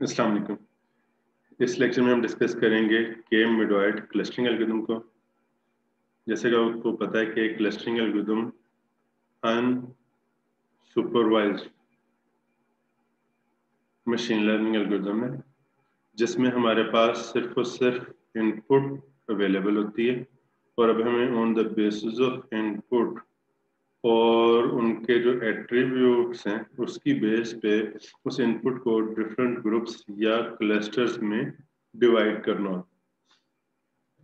अस्सलाम वालेकुम। इस लेक्चर में हम डिस्कस करेंगे के मिडवाइड क्लस्टरिंग एल्गोरिथम को। जैसे कि आपको पता है कि clustering algorithm unsupervised machine learning algorithm है, जिसमें हमारे पास सिर्फ और सिर्फ इनपुट अवेलेबल होती है और अब हमें on the basis of input और उनके जो एट्रीब्यूट्स हैं उसकी बेस पे उस इनपुट को डिफरेंट ग्रुप्स या क्लस्टर्स में डिवाइड करना होता है।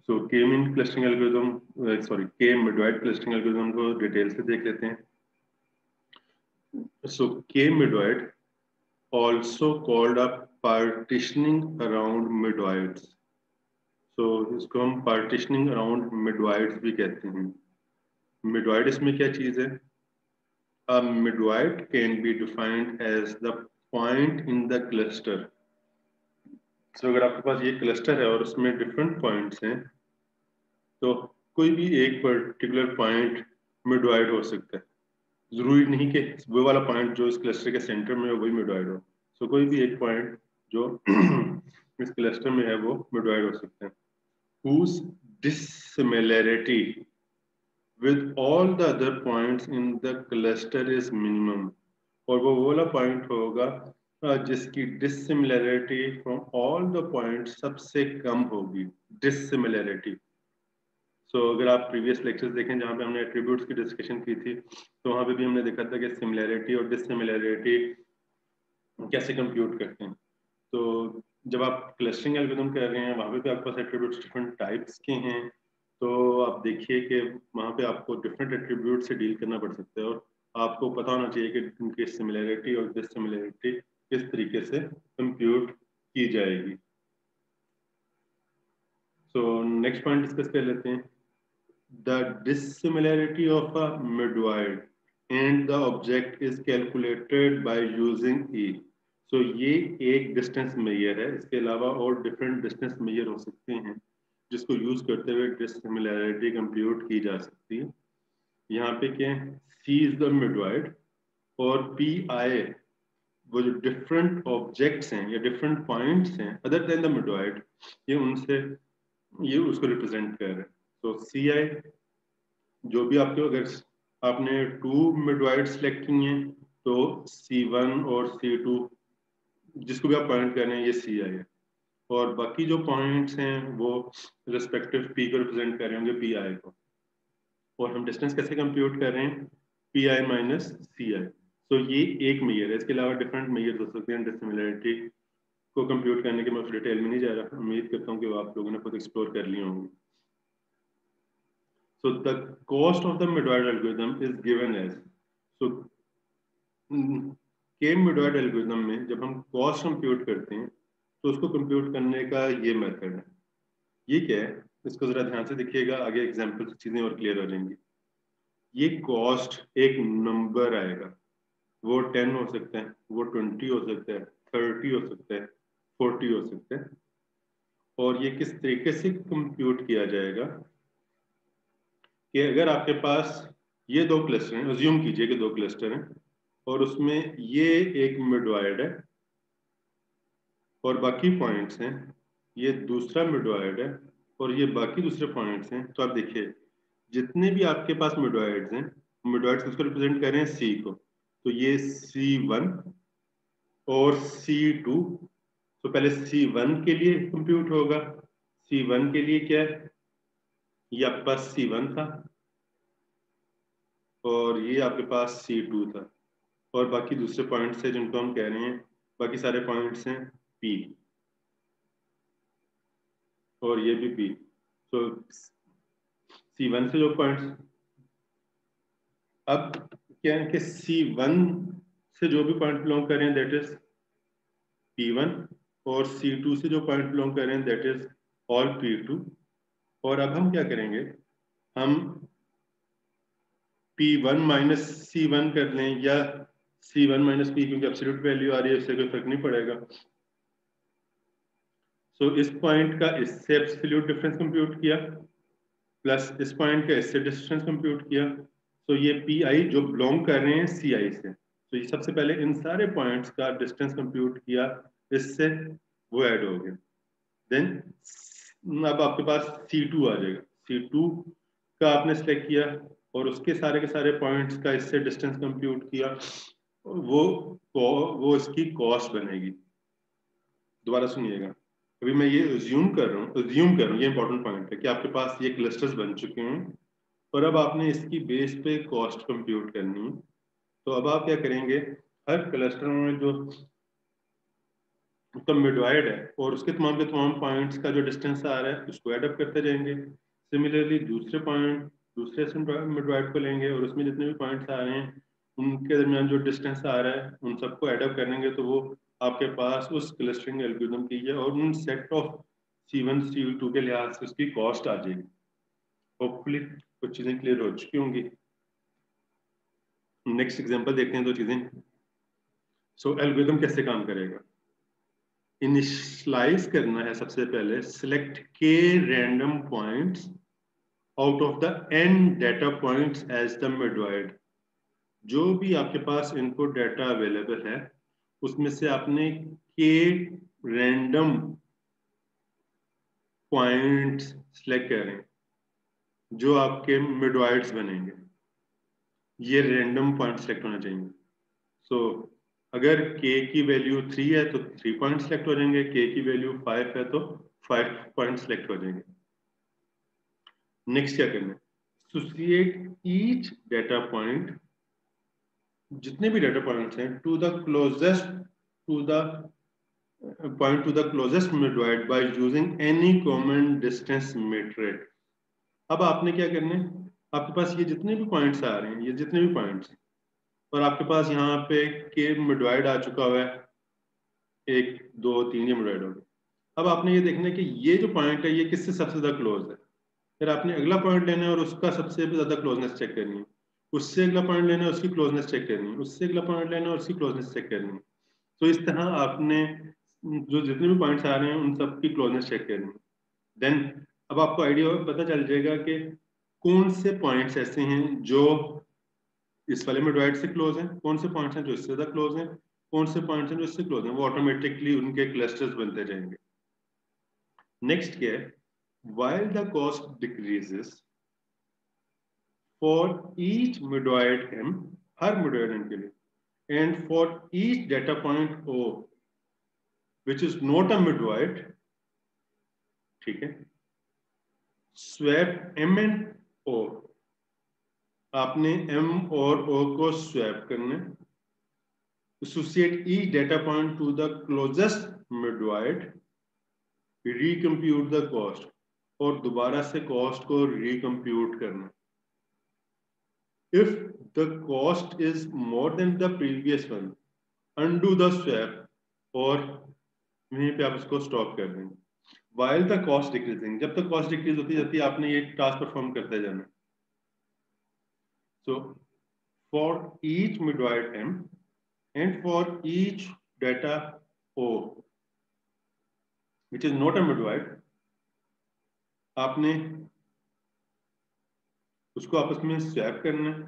सो के मीन क्लस्टरिंग एल्गोरिथम के मिडवाइड क्लस्टरिंग एल्गोरिथम को डिटेल से देख लेते हैं। सो के मिडवाइड also called a partitioning around midwives. So इसको हम partitioning around midwives भी कहते हैं। midwife इसमें क्या चीज है? A midwife can be defined as the point in the cluster. So अगर आपके पास ये क्लस्टर है और उसमें डिफरेंट पॉइंट्स हैं, तो कोई भी एक पर्टिकुलर पॉइंट मिडवाइड हो सकता है। जरूरी नहीं कि वो वाला पॉइंट जो इस क्लस्टर के सेंटर में हो वही मिडवाइड हो। सो कोई भी एक पॉइंट जो इस क्लस्टर में है वो मिडवाइड हो सकता है। whose dissimilarity with all the other points in the cluster is minimum, और वो वाला पॉइंट होगा जिसकी dissimilarity from all the points सबसे कम होगी। डिसिमिलैरिटी। अगर आप प्रीवियस लेक्चर्स देखें जहाँ पे हमने एट्रीब्यूट्स की डिस्कशन की थी, तो वहाँ पे भी हमने देखा था कि सिमिलैरिटी और डिसिमिलैरिटी कैसे कंप्यूट करते हैं। तो जब आप क्लस्टरिंग एल्गोरिथम कर रहे हैं वहाँ पे भी आपके पास एट्रीब्यूट्स डिफरेंट टाइप्स के हैं, तो आप देखिए कि वहाँ पे आपको डिफरेंट एट्रीब्यूट से डील करना पड़ सकता है और आपको पता होना चाहिए कि उनकी सिमिलैरिटी और डिसिमिलैरिटी किस तरीके से कंप्यूट की जाएगी। नेक्स्ट पॉइंट डिस्कस कर लेते हैं। The dissimilarity of a midwide and the object is calculated by using E. So ये एक डिस्टेंस मेजर है, इसके अलावा और डिफरेंट डिस्टेंस मेजर हो सकते हैं जिसको यूज करते हुए डिसिमिलैरिटी कंप्यूट की जा सकती है। यहाँ पे क्या है? C इज द मिडवाइड और PI वो जो डिफरेंट ऑब्जेक्ट्स हैं या डिफरेंट पॉइंट्स हैं अदर देन द मिडवाइड, ये उसको रिप्रेजेंट कर रहे हैं। तो CI जो भी आपके, अगर आपने 2 मिडवाइड सेलेक्ट की हैं तो C1 और C2 जिसको भी आप पॉइंट कर रहे हैं ये CI है, और बाकी जो पॉइंट्स हैं वो रिस्पेक्टिव P को रिप्रेजेंट कर रहे होंगे PI को। और हम डिस्टेंस कैसे कंप्यूट कर रहे हैं? PI minus CI। ये एक मेजर है, इसके अलावा डिफरेंट मेजर हो सकते हैं डिसिमिलैरिटी को कंप्यूट करने के। मैं उस डिटेल में नहीं जा रहा, उम्मीद करता हूँ कि वो आप लोगों ने खुद एक्सप्लोर कर लिए होंगे। So the cost of the midwife algorithm is given as, so के midwife algorithm में जब हम कॉस्ट कंप्यूट करते हैं तो उसको कंप्यूट करने का ये मेथड है। ये क्या है? इसको जरा ध्यान से देखिएगा, आगे एग्जांपल से चीजें और क्लियर हो जाएंगी। ये कॉस्ट एक नंबर आएगा, वो 10 हो सकता है, वो 20 हो सकता है, 30 हो सकता है, 40 हो सकता है। और ये किस तरीके से कंप्यूट किया जाएगा कि अगर आपके पास ये 2 क्लस्टर हैं, अज्यूम कीजिए कि 2 क्लस्टर हैं और उसमें ये एक मिडवाइड है और बाकी पॉइंट्स हैं, ये दूसरा मिडवाइड है और ये बाकी दूसरे पॉइंट्स हैं। तो आप देखिए जितने भी आपके पास मिडवाइड्स हैं, मिडवाइड्स किसको रिप्रेजेंट कर रहे हैं? C को। तो ये C1 और C2। तो पहले C1 के लिए कंप्यूट होगा। C1 के लिए क्या है? ये आपके पास C1 था और ये आपके पास C2 था, और बाकी दूसरे पॉइंट्स है जिनको हम कह रहे हैं, बाकी सारे पॉइंट्स हैं P, और ये भी P। तो C1 से जो पॉइंट्स, अब क्या है कि C1 से जो भी पॉइंट बिलोंग कर रहे हैं दैट इज P1, और C2 से जो पॉइंट बिलोंग कर रहे हैं दैट इज ऑल P2। और अब हम क्या करेंगे? हम P1 माइनस C1 कर लें या C1 माइनस P, क्योंकि एब्सोल्यूट वैल्यू आ रही है, इससे कोई फर्क नहीं पड़ेगा। इस पॉइंट का इससे एब्सोल्यूट डिफरेंस कंप्यूट किया प्लस इस पॉइंट का इससे डिस्टेंस कंप्यूट किया। ये PI जो बिलोंग कर रहे हैं CI से, ये सबसे पहले इन सारे पॉइंट्स का डिस्टेंस कंप्यूट किया इससे वो ऐड हो गया। देन अब आपके पास C2 आ जाएगा। C2 का आपने सिलेक्ट किया और उसके सारे के सारे पॉइंट्स का इससे डिस्टेंस कंप्यूट किया, वो इसकी कॉस्ट बनेगी। दोबारा सुनिएगा, अभी मैं ये अज्यूम कर रहा हूँ, ये इंपॉर्टेंट पॉइंट है कि आपके पास ये क्लस्टर्स बन चुके हैं और अब आपने इसकी बेस पे कॉस्ट कंप्यूट करनी है। तो अब आप क्या करेंगे, हर क्लस्टर में जो उसका मिडवाइड है और उसके तमाम के तमाम पॉइंट्स का जो डिस्टेंस आ रहा है उसको एड अप करते जाएंगे। सिमिलरली दूसरे से मिडवाइड को लेंगे और उसमें जितने भी पॉइंट्स आ रहे हैं उनके दरमियान जो डिस्टेंस आ रहा है उन सबको एड अप करेंगे, तो वो आपके पास उस क्लस्टरिंग एल्गोरिथम की है और उन सेट ऑफ C1 C2 के लिहाज से उसकी कॉस्ट आ जाएगी। होपफुली कुछ चीजें क्लियर हो चुकी होंगी। नेक्स्ट एग्जांपल देखते हैं दो चीजें। सो एल्गोरिथम कैसे काम करेगा, इनिशियलाइज करना है सबसे पहले select K random points out of the n data points as the medoid. जो भी आपके पास इनपुट डाटा अवेलेबल है उसमें से आपने के रैंडम पॉइंट्स सिलेक्ट करें जो आपके मिडवाइड्स बनेंगे। ये रैंडम पॉइंट सिलेक्ट होना चाहिए। सो अगर k की वैल्यू 3 है तो 3 पॉइंट सिलेक्ट हो जाएंगे, k की वैल्यू 5 है तो 5 पॉइंट सिलेक्ट हो जाएंगे। नेक्स्ट क्या करना है, एसोसिएट ईच डाटा पॉइंट, जितने भी डाटा पॉइंट्स हैं, to the point to the closest medoid by using any common distance metric. अब आपने क्या करना है, आपके पास ये जितने भी पॉइंट्स आ रहे हैं, ये जितने भी पॉइंट्स, और आपके पास यहाँ पे के मिडवाइड आ चुका हुआ है, 1 2 3 ये मिडवाइड हो गया। अब आपने ये देखना है कि ये जो पॉइंट है ये किससे सबसे ज्यादा क्लोज है। फिर आपने अगला पॉइंट लेना है और उसका सबसे ज्यादा क्लोजनेस चेक करनी है। उससे अगला पॉइंट लेना है, उसकी क्लोजनेस चेक करनी है। उससे अगला पॉइंट लेना है और उसकी क्लोजनेस चेक करनी है। तो इस तरह आपने जो जितने भी पॉइंट्स आ रहे हैं उन सब की क्लोजनेस चेक करनी है। देन अब आपको आइडिया पता चल जाएगा कि कौन से पॉइंट्स ऐसे हैं जो इस वाले मिडवाइड से क्लोज हैं, कौन से पॉइंट्स हैं जो इससे ज्यादा क्लोज हैं, कौन से पॉइंट्स हैं जो इससे क्लोज हैं। वो ऑटोमेटिकली उनके क्लस्टर्स बनते जाएंगे। नेक्स्ट क्या है, while the cost decreases for each midwide m, her midwide m के लिए, and for each data point o which is not a midwide, ठीक है, swap m and o, आपने m और o को swap करना है। associate each data point to the closest midwide, recompute the cost, और दोबारा से कॉस्ट को recompute करना। If the cost is more than the previous one, undo the swap, और वहीं पे आप इसको स्टॉप कर देंगे। While the cost decreasing, जब तक कॉस्ट डिक्रीज होती जाती है आपने ये टास्क परफॉर्म करते जाना। So for each midwide m and for each data o which is not a midwide, आपने उसको आपस में स्वैप करना है।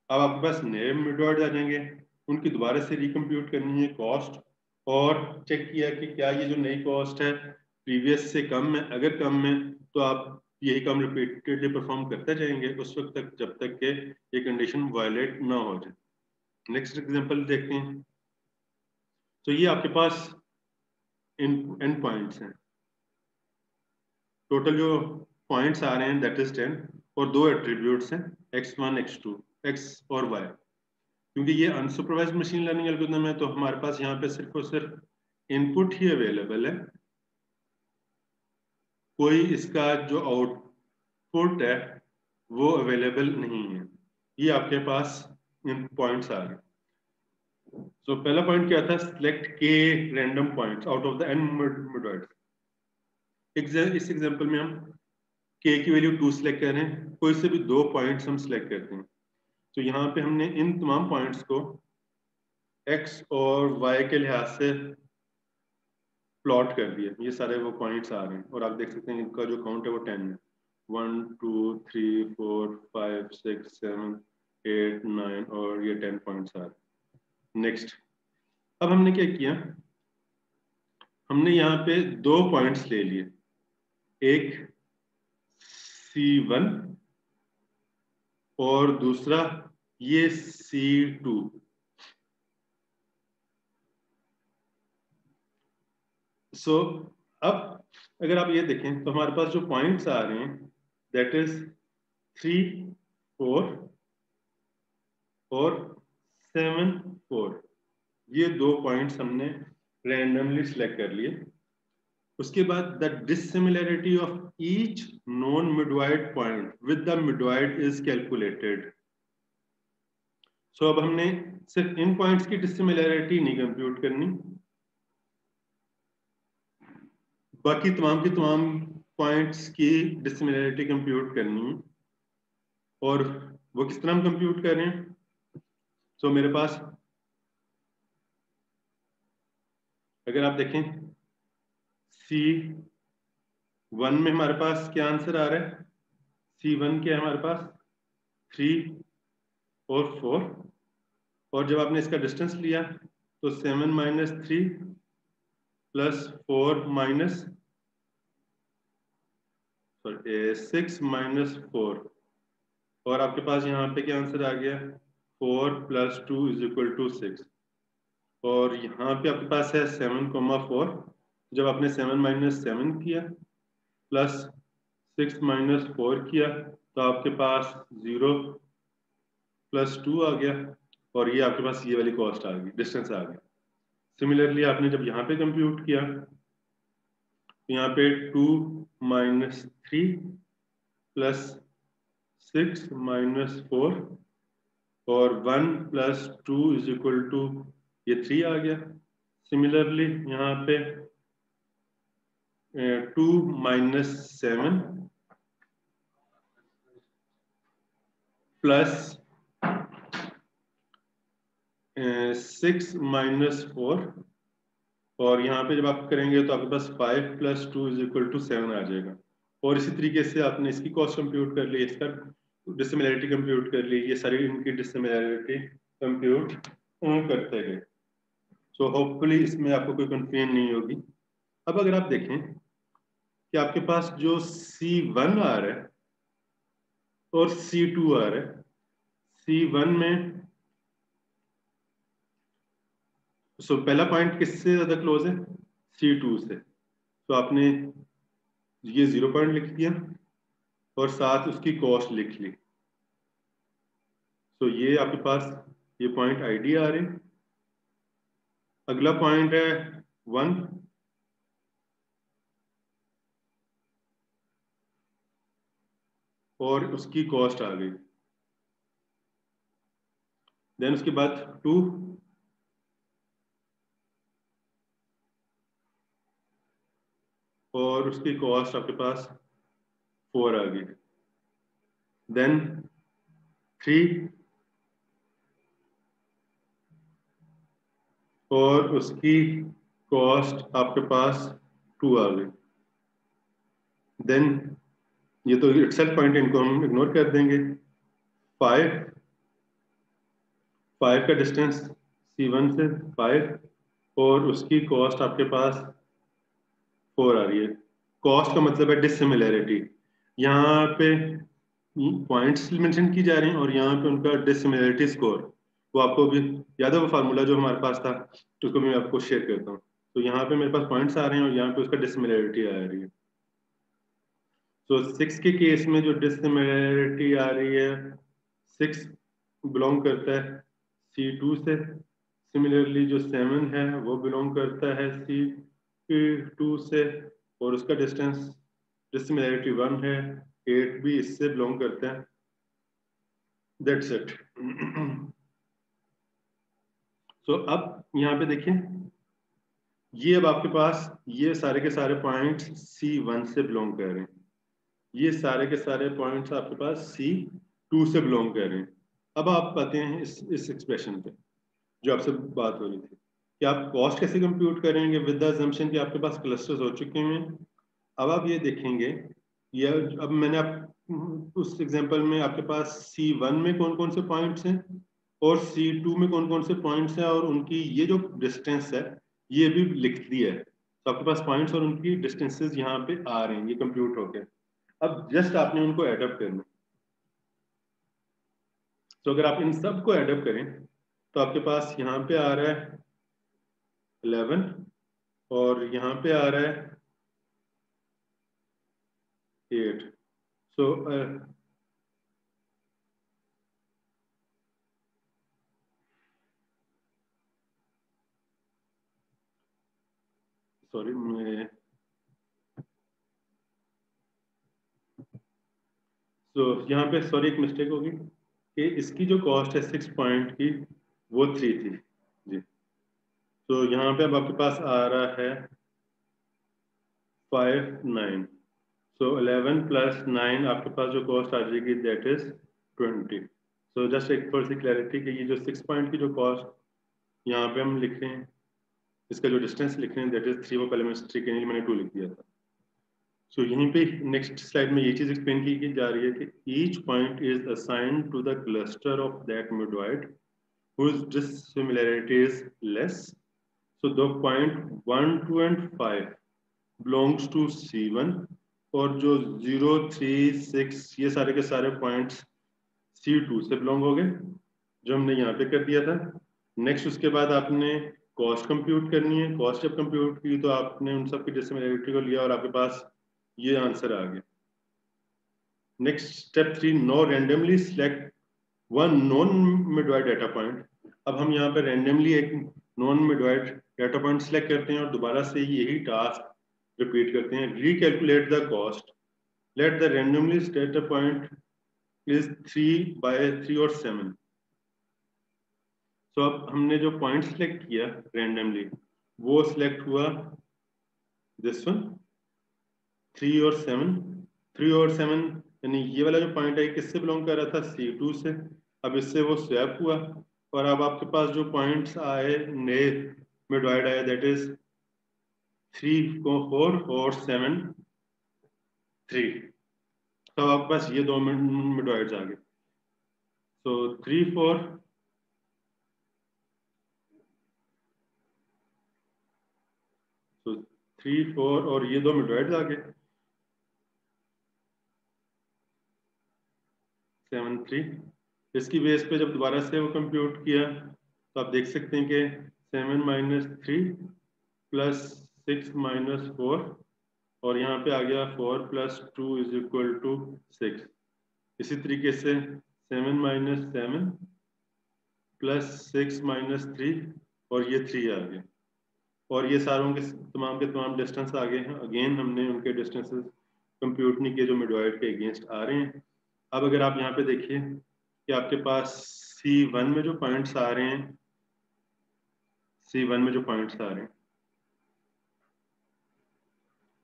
अब आपके पास नए मिडवर्ड आ जाएंगे, उनकी दोबारा से रिकम्प्यूट करनी है कॉस्ट, और चेक किया कि क्या ये जो नई कॉस्ट है प्रीवियस से कम है। अगर कम है तो आप यही काम रिपीटेडली परफॉर्म करते जाएंगे उस वक्त तक जब तक के ये कंडीशन वायलेट ना हो जाए। नेक्स्ट एग्जांपल देखते हैं। तो ये आपके पास एंड पॉइंट्स हैं, टोटल जो पॉइंट्स आ रहे हैं दैट इज 10, और दो एट्रीब्यूट्स हैं x1 x2, x और y। क्योंकि ये अनसुपरवाइज्ड मशीन लर्निंग एल्गोरिथम है तो हमारे पास यहाँ पे सिर्फ और सिर्फ इनपुट ही अवेलेबल है, कोई इसका जो आउटपुट है वो अवेलेबल नहीं है। ये आपके पास इन पॉइंट्स आ रहे हैं। तो पहला पॉइंट क्या था, select K random points out of the n मिडवर्ड्स। इस एग्जांपल में हम k की वैल्यू 2 सिलेक्ट कर रहे हैं, कोई से भी दो पॉइंट्स हम सिलेक्ट करते हैं। तो यहाँ पे हमने इन तमाम पॉइंट्स को x और y के लिहाज से प्लॉट कर दिया। ये सारे वो पॉइंट्स आ रहे हैं और आप देख सकते हैं इनका जो काउंट है वो 10 है। 1 2 3 4 5 6 7 8 9 और ये 10 पॉइंट्स आ रहे हैं। नेक्स्ट, अब हमने क्या किया, हमने यहाँ पे दो पॉइंट्स ले लिए, एक C1 और दूसरा ये C2। सो अब अगर आप ये देखें तो हमारे पास जो पॉइंट्स आ रहे हैं दैट इज 3, 4 और 7, 4। ये दो पॉइंट्स हमने रैंडमली सिलेक्ट कर लिए। उसके बाद the dissimilarity of each non medoid point with the medoid is calculated. So अब हमने सिर्फ इन पॉइंट्स की डिसिमिलैरिटी नहीं कंप्यूट करनी, बाकी तमाम की तमाम पॉइंट्स की डिसिमिलैरिटी कंप्यूट करनी है। और वो किस तरह हम कंप्यूट कर रहे हैं? सो मेरे पास अगर आप देखें C1 में हमारे पास क्या आंसर आ रहा है? C1 क्या है हमारे पास? 3 और 4। और जब आपने इसका डिस्टेंस लिया तो 7 माइनस 3 प्लस 4 माइनस 6 माइनस 4, और आपके पास यहाँ पे क्या आंसर आ गया? 4 प्लस 2 इज इक्वल टू 6। और यहाँ पे आपके पास है 7,4। जब आपने 7 माइनस 7 किया प्लस 6 माइनस 4 किया तो आपके पास 0 प्लस 2 आ गया, और ये आपके पास ये वाली कॉस्ट आ गई, डिस्टेंस आ गया। सिमिलरली आपने जब यहाँ पे कंप्यूट किया तो यहाँ पे 2 माइनस 3 प्लस 6 माइनस 4 और 1 प्लस 2 इज इक्वल टू ये 3 आ गया। सिमिलरली यहाँ पे 2 माइनस 7 प्लस 6 माइनस 4, और यहाँ पे जब आप करेंगे तो आपके पास 5 प्लस 2 इज इक्वल टू 7 आ जाएगा। और इसी तरीके से आपने इसकी कॉस्ट कंप्यूट कर ली, इसका डिसिमिलैरिटी कंप्यूट कर ली, ये सारी इनकी डिसिमिलैरिटी कंप्यूट करते गए। सो होपफुली इसमें आपको कोई कंफ्यूजन नहीं होगी। अब अगर आप देखें कि आपके पास जो C1 आ रहा है और C2 आ रहा है, C1 में पहला पॉइंट किससे ज्यादा क्लोज है? C2 से। तो आपने ये 0 पॉइंट लिख दिया और साथ उसकी कॉस्ट लिख ली। तो ये आपके पास ये पॉइंट ID आ रहे हैं। अगला पॉइंट है 1, और उसकी कॉस्ट आ गई। देन उसके बाद 2, और उसकी कॉस्ट आपके पास 4 आ गई। देन 3, और उसकी कॉस्ट आपके पास 2 आ गई। देन ये तो एक्सेल पॉइंट, इनको हम इग्नोर कर देंगे। 5 का डिस्टेंस C1 से 5, और उसकी कॉस्ट आपके पास 4 आ रही है। कॉस्ट का मतलब है डिसिमिलैरिटी। यहाँ पे पॉइंट्स मेंशन की जा रही हैं और यहाँ पे उनका डिसिमिलैरिटी स्कोर, वो आपको भी याद है वो फार्मूला जो हमारे पास था, तो उसको मैं आपको शेयर करता हूँ। तो यहाँ पे मेरे पास पॉइंट्स आ रहे हैं और यहाँ पे उसका डिसिमिलैरिटी आ रही है। तो 6 के केस में जो डिसिमिलैरिटी आ रही है, 6 बिलोंग करता है C2 से। सिमिलरली जो 7 है वो बिलोंग करता है C2 से, और उसका डिस्टेंस डिसिमिलैरिटी 1 है। 8 भी इससे बिलोंग करता है। That's it. सो अब यहाँ पे देखिए, ये अब आपके पास ये सारे के सारे पॉइंट्स C1 से बिलोंग कर रहे हैं, ये सारे के सारे पॉइंट्स आपके पास C2 से बिलोंग कर रहे हैं। अब आप आते हैं इस एक्सप्रेशन पे जो आपसे बात हो रही थी कि आप कॉस्ट कैसे कंप्यूट करेंगे विद द अजम्पशन कि आपके पास क्लस्टर्स हो चुके हैं। अब आप ये देखेंगे, ये अब मैंने आप उस एग्जांपल में आपके पास C1 में कौन कौन से पॉइंट्स हैं और C2 में कौन कौन से पॉइंट्स हैं, और उनकी ये जो डिस्टेंस है ये भी लिख दिया है। तो आपके पास पॉइंट्स और उनकी डिस्टेंसेस यहाँ पे आ रहे हैं, ये कंप्यूट हो गए। अब जस्ट आपने उनको एडअप करना। तो अगर आप इन सब को एडअप करें तो आपके पास यहाँ पे आ रहा है 11 और यहाँ पे आ रहा है 8। सो सॉरी मैं यहाँ पे सॉरी एक मिस्टेक होगी कि इसकी जो कॉस्ट है 6 पॉइंट की वो 3 थी जी। तो यहाँ पे अब आपके पास आ रहा है 5 9। सो 11 प्लस 9 आपके पास जो कॉस्ट आ जाएगी दैट इज 20। सो जस्ट एक थोड़ी सी क्लैरिटी कि ये जो 6 पॉइंट की जो कॉस्ट यहाँ पे हम लिख रहे हैं, इसका जो डिस्टेंस लिख रहे हैं दैट इज 3, वो पहले मिस्टेक के लिए मैंने 2 लिख दिया था। सो यहीं पे नेक्स्ट स्लाइड में ये चीज एक्सप्लेन की जा रही है कि each point is assigned to the cluster of that medoid whose dissimilarity is less. So the point 1, 2 and 5 belongs to C1 और जो 0, 3, 6 ये सारे के सारे पॉइंट्स C2 से बिलोंग हो गए, जो हमने यहाँ पे कर दिया था। नेक्स्ट उसके बाद आपने कॉस्ट कंप्यूट करनी है। कॉस्ट जब कंप्यूट की तो आपने उन सब की डिसिमिलरिटी को लिया और आपके पास ये आंसर आ गया। Next step 3, now randomly select one non medoid data point. अब हम यहाँ पे रेंडमली एक non medoid data point select करते हैं और दोबारा से यही टास्क रिपीट करते हैं। Recalculate the cost, let the randomly data point is 3 by 3 और 7। तो अब हमने जो पॉइंट सिलेक्ट किया रेंडमली वो सिलेक्ट हुआ दिस वन 3 और 7। 3 और 7 यानी ये वाला जो पॉइंट है किससे बिलोंग कर रहा था, C2 से। अब इससे वो स्वैप हुआ और अब आपके पास जो पॉइंट्स आए नए मिडवाइड आए दैट इज 3 4 और 7 3। तो आपके पास ये दो मिडवाइड्स आ गए। तो 3 4 तो 3 4 और ये दो मिडवाइड्स आ गए 7 3। इसकी बेस पे जब दोबारा से वो कंप्यूट किया तो आप देख सकते हैं कि 7 माइनस 3 प्लस 6 माइनस 4 और यहाँ पे आ गया 4 प्लस 2 इज इक्वल टू 6। इसी तरीके से 7 माइनस 7 प्लस 6 माइनस 3 और ये 3 आ गए और ये सारों के तमाम डिस्टेंस आ गए हैं। अगेन हमने उनके डिस्टेंसेस कंप्यूट नहीं किए जो मिडवाइड के अगेंस्ट आ रहे हैं। अब अगर आप यहाँ पे देखिए कि आपके पास C1 में जो पॉइंट्स आ रहे हैं, C1 में जो पॉइंट्स आ रहे हैं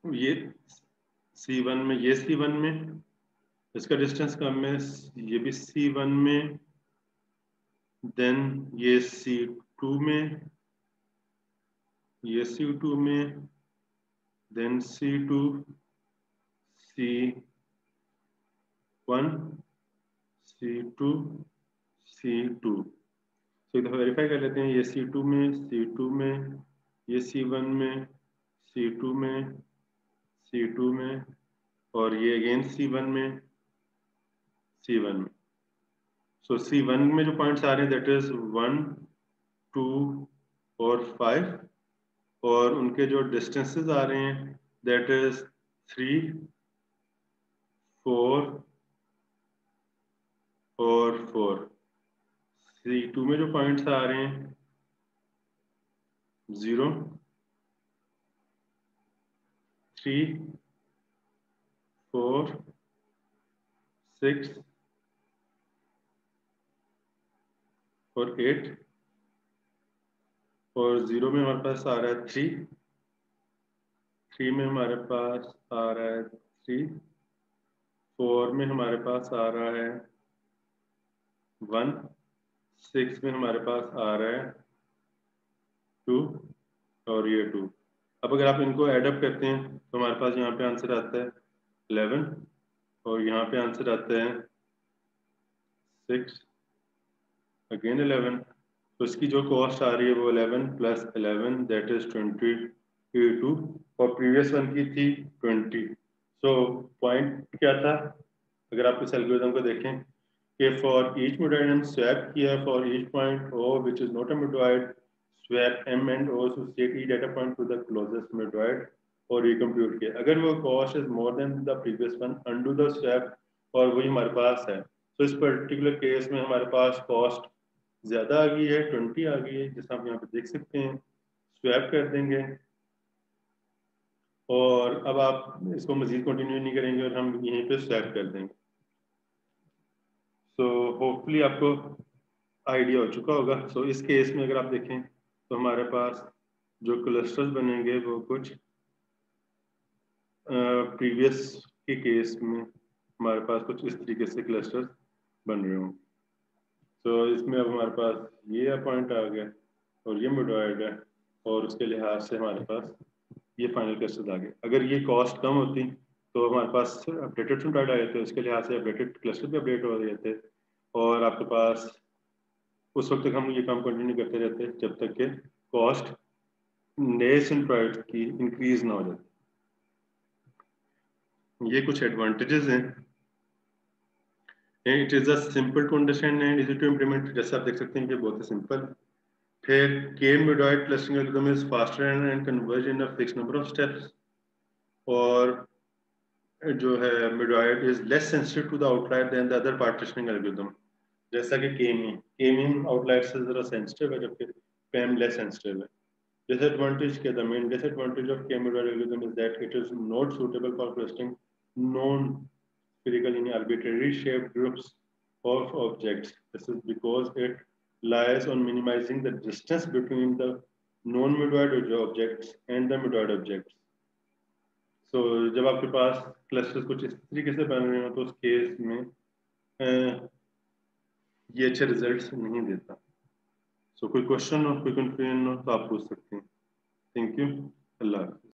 ये C1 में, ये C1 में इसका डिस्टेंस कम है, ये भी C1 में, देन ये C2 में, ये C2 में, then C2 C1 C2 C2। तो एक दफा वेरीफाई कर लेते हैं, ये C2 में, C2 में, ये C1 में, C2 में, C2 में और ये अगेन C1 में, C1 में। सो C1 में जो पॉइंट्स आ रहे हैं दैट इज 1 2 और 5 और उनके जो डिस्टेंसेस आ रहे हैं दैट इज 3 4 और 4। C2 में जो पॉइंट्स आ रहे हैं 0 3 4 6 और 8 और 0 में हमारे पास आ रहा है 3 3 में हमारे पास आ रहा है 3 4 में हमारे पास आ रहा है 1 6 में हमारे पास आ रहा है 2 और ये 2। अब अगर आप इनको एडअप करते हैं तो हमारे पास यहाँ पे आंसर आता है 11 और यहाँ पे आंसर आता है 6 अगेन 11। तो इसकी जो कॉस्ट आ रही है वो 11 प्लस 11 दैट इज 20 A2 और प्रीवियस वन की थी 20। सो पॉइंट क्या था, अगर आप इस एल्गोरिथम को देखें कि फॉर ईच मिडवाइड हम स्वैप किया for each point O which is not a medoid, swap m and o to take each data point to the closest midwife और रिकम्प्यूट किया। अगर वो cost is more than the previous one, undo the swap, और वही हमारे पास है, तो इस पर्टिकुलर केस में हमारे पास कॉस्ट ज़्यादा आ गई है, 20 आ गई है, जैसा आप यहाँ पे देख सकते हैं। स्वैप कर देंगे और अब आप इसको मजीद कंटिन्यू नहीं करेंगे और हम यहीं पे स्वैप कर देंगे। सो होपफुली आपको आइडिया हो चुका होगा। सो इस केस में अगर आप देखें तो हमारे पास जो क्लस्टर्स बनेंगे वो कुछ प्रीवियस के केस में हमारे पास कुछ इस तरीके से क्लस्टर्स बन रहे हों। तो इसमें अब हमारे पास ये पॉइंट आ गया और ये मिडवाइड है, और उसके लिहाज से हमारे पास ये फाइनल क्लस्टर्स आ गए। अगर ये कॉस्ट कम होती तो हमारे पास अपडेटेड मिडवाइड आ जाते, उसके लिहाज से अपडेटेड क्लस्टर भी अपडेट हो जाते, और आपके पास उस वक्त तक हम ये काम कंटिन्यू करते रहते जब तक कि कॉस्ट नए मिडवाइड की इंक्रीज ना हो जाती। ये कुछ एडवांटेजेस हैं। It is a simple to understand and easy to implement, जैसे आप देख सकते हैं कि बहुत ही सिंपल। फिर K medoid clustering algorithm is faster and converge in a fix number of steps, और जो है medoid is less sensitive to the outlier than the other partitioning algorithm, जैसा कि के मीन आउटलायर से जरा सेंसिटिव है जबकि पेम लेस सेंसिटिव है। Disadvantage के the main disadvantage of K-midwife algorithm is that it is not suitable for clustering non-spherical in arbitrary shaped groups of objects. This is because it relies on minimizing the distance between the non-midwife objects and the midwife objects. So जब आपके पास clusters कुछ इस तरीके से बन रहे हो तो उस केस में ये अच्छे रिजल्ट्स नहीं देता। कोई क्वेश्चन हो, कोई कंफ्यूजन हो तो आप पूछ सकते हैं। Thank you. अल्लाह।